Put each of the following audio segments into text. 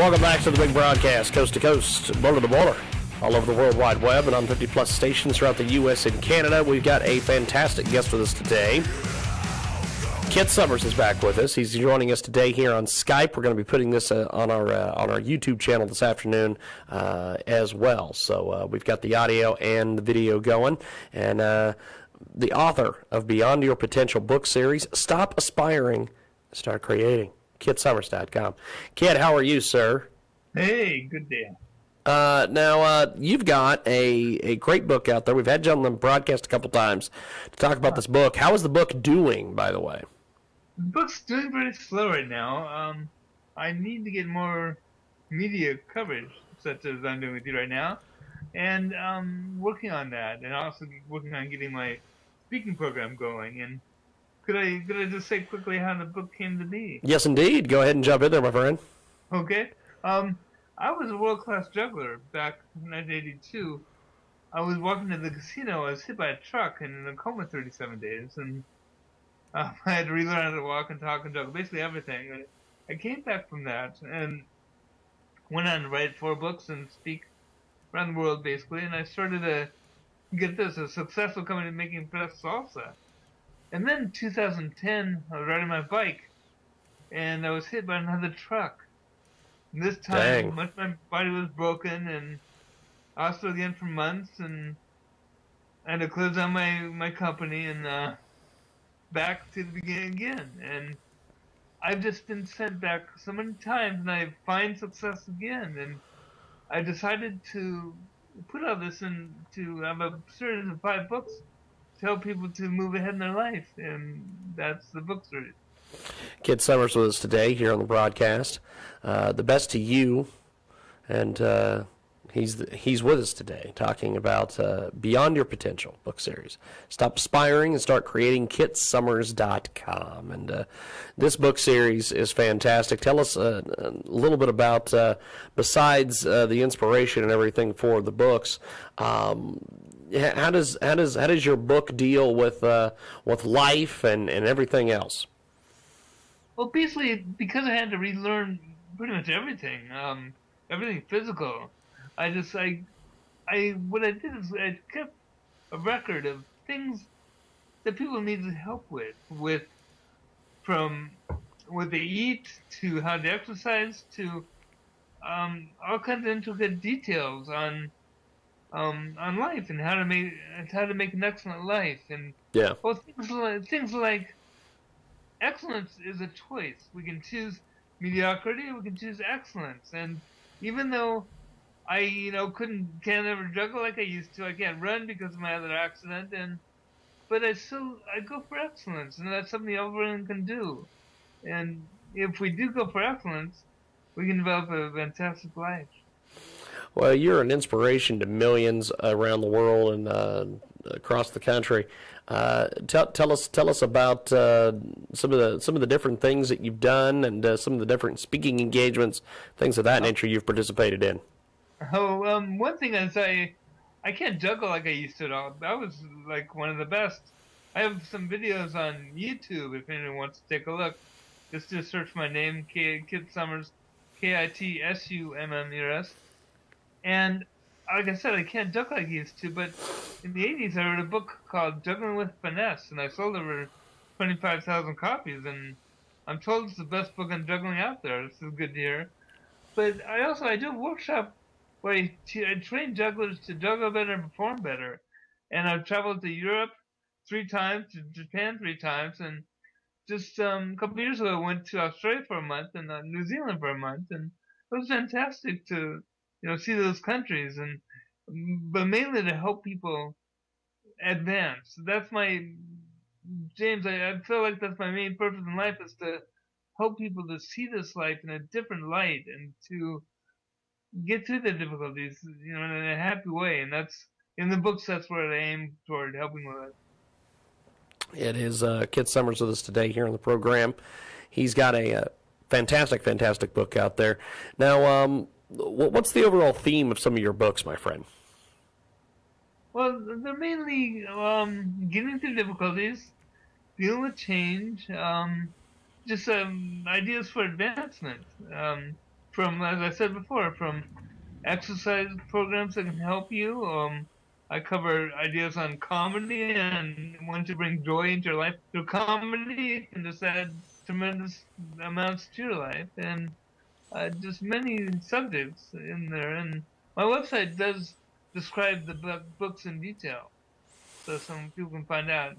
Welcome back to the big broadcast, coast to coast, border to border, all over the World Wide Web and on 50-plus stations throughout the U.S. and Canada. We've got a fantastic guest with us today. Kit Summers is back with us. He's joining us today here on Skype. We're going to be putting this on our YouTube channel this afternoon as well. So we've got the audio and the video going. And the author of Beyond Your Potential book series, Stop Aspiring, Start Creating. KitSummers.com. Kit, how are you, sir? Hey, good day. Now, you've got a great book out there. We've had you on the broadcast a couple times to talk about this book. How is the book doing, by the way? The book's doing pretty slow right now. I need to get more media coverage, such as I'm doing with you right now, and working on that, and also working on getting my speaking program going. And could I just say quickly how the book came to be? Yes, indeed. Go ahead and jump in there, my friend. Okay. I was a world-class juggler back in 1982. I was walking to the casino. I was hit by a truck and in a coma 37 days, and I had to relearn how to walk and talk and juggle, basically everything. And I came back from that and went on to write 4 books and speak around the world, basically. And I started get this, a successful company making best salsa. And then in 2010, I was riding my bike, and I was hit by another truck. And this time, my body was broken, and I was still again for months, and I had to close down my company and back to the beginning again. And I've just been sent back so many times, and I find success again. And I decided to put all this in to have a series of 5 books to help people to move ahead in their life, and that's the book series. Kit Summers with us today here on the broadcast. The best to you, and he's with us today talking about Beyond Your Potential book series. Stop aspiring and start creating. KitSummers.com. And this book series is fantastic. Tell us a little bit about besides the inspiration and everything for the books. How does your book deal with life and everything else? Well, basically, because I had to relearn pretty much everything, everything physical. What I did is I kept a record of things that people needed help with from what they eat to how to exercise to all kinds of intricate details on life and how to make an excellent life. And yeah, well, things like excellence is a choice. We can choose mediocrity, or we can choose excellence. And even though I can't ever juggle like I used to, I can't run because of my other accident, but I go for excellence, and that's something everyone can do. And if we do go for excellence, we can develop a fantastic life. Well, you're an inspiration to millions around the world and across the country. Tell us about some of the different things that you've done and some of the different speaking engagements, things of that nature you've participated in. Oh, one thing is I can't juggle like I used to at all. I was like one of the best. I have some videos on YouTube if anyone wants to take a look. Just search my name, Kit Summers, KITSUMMERS. And like I said, I can't juggle like I used to, but in the 80s I wrote a book called Juggling with Finesse, and I sold over 25,000 copies, and I'm told it's the best book on juggling out there. This is good to hear. But I do a workshop where I train jugglers to juggle better and perform better. And I've traveled to Europe 3 times, to Japan 3 times, and just a couple of years ago I went to Australia for a month and New Zealand for a month, and it was fantastic to see those countries, but mainly to help people advance. That's James, I feel like that's my main purpose in life, is to help people to see this life in a different light and to get through the difficulties, in a happy way. And that's, in the books, that's where I aim toward helping with it. It is Kit Summers with us today here on the program. He's got a fantastic book out there. Now, what's the overall theme of some of your books, my friend? Well, they're mainly getting through difficulties, dealing with change, just ideas for advancement. from, as I said before, from exercise programs that can help you. I cover ideas on comedy and want to bring joy into your life through comedy. It can just add tremendous amounts to your life, and just many subjects in there. And my website does describe the books in detail, so some people can find out.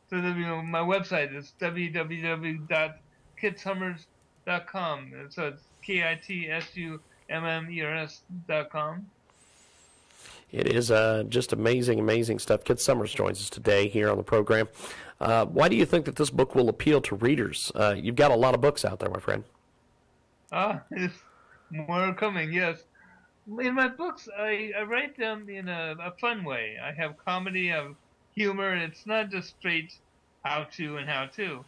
So my website is www.kitsummers.com. And so it's KITSUMMERS.com. It is just amazing, amazing stuff. Kit Summers joins us today here on the program. Why do you think that this book will appeal to readers? You've got a lot of books out there, my friend. There's more coming, yes. In my books, I write them in a fun way. I have comedy, I have humor. It's not just straight how-to and how-to.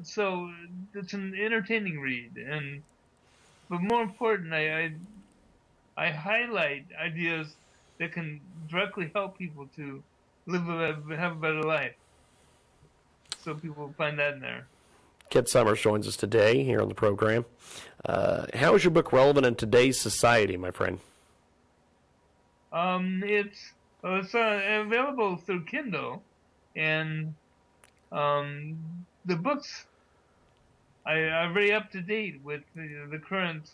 So it's an entertaining read. But more important, I highlight ideas that can directly help people to have a better life. So people find that in there. Kit Summers joins us today here on the program. How is your book relevant in today's society, my friend? It's available through Kindle, and the books are very up to date with the current,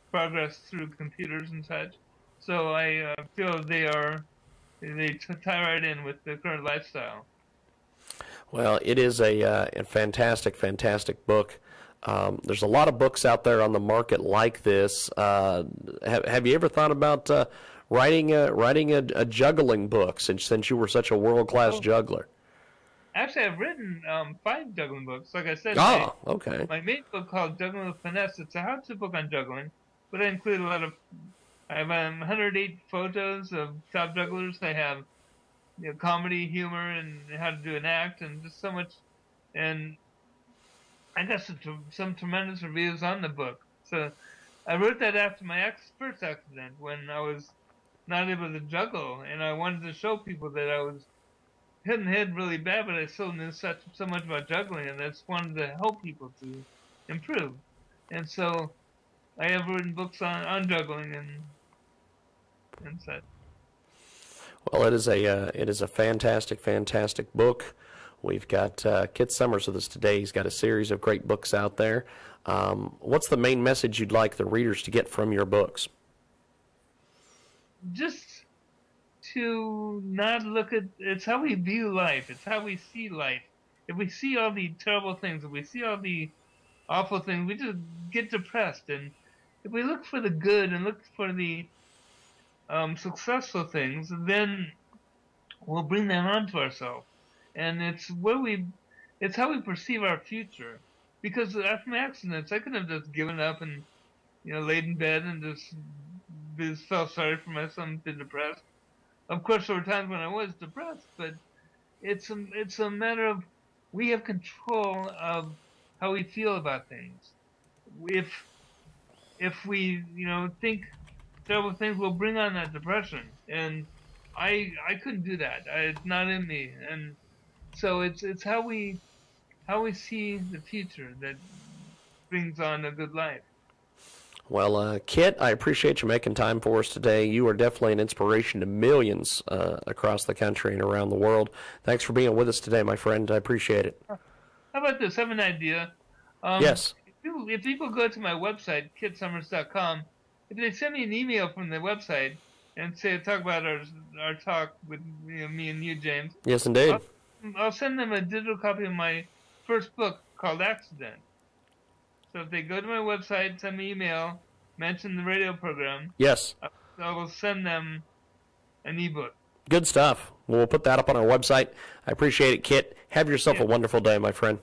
progress through computers and such. So I feel they tie right in with the current lifestyle. Well, it is a fantastic, fantastic book. There's a lot of books out there on the market like this. Have you ever thought about writing a juggling book since you were such a world-class juggler? Actually, I've written 5 juggling books. Like I said, okay. My main book called Juggling with Finesse. It's a how-to book on juggling, but I include I have 108 photos of top jugglers. I have comedy, humor, and how to do an act, and just so much. And I got some tremendous reviews on the book. So I wrote that after my first accident when I was not able to juggle, and I wanted to show people that I was hitting the head really bad, but I still knew so much about juggling, and I just wanted to help people to improve. And so I have written books on juggling and such. Well, it is a fantastic, fantastic book. We've got Kit Summers with us today. He's got a series of great books out there. What's the main message you'd like the readers to get from your books? Just to not look at, it's how we view life. It's how we see life. If we see all the terrible things, if we see all the awful things, we just get depressed. And if we look for the good and look for the successful things, then we'll bring them onto ourselves. And it's how we perceive our future. Because after my accidents, I could have just given up and laid in bed and just felt sorry for myself and been depressed. Of course, there were times when I was depressed, but it's a matter of we have control of how we feel about things. If we think terrible things, will bring on that depression, and I couldn't do that. It's not in me, and so it's how we see the future that brings on a good life. Well, Kit, I appreciate you making time for us today. You are definitely an inspiration to millions across the country and around the world. Thanks for being with us today, my friend. I appreciate it. How about this? I have an idea. Yes. If people go to my website, kitsummers.com, if they send me an email from the website and talk about our talk with me and you, James. Yes, indeed. I'll send them a digital copy of my first book called Accident. So if they go to my website, send me an email, mention the radio program. Yes. I will send them an ebook. Good stuff. We'll put that up on our website. I appreciate it, Kit. Have yourself a wonderful day, my friend.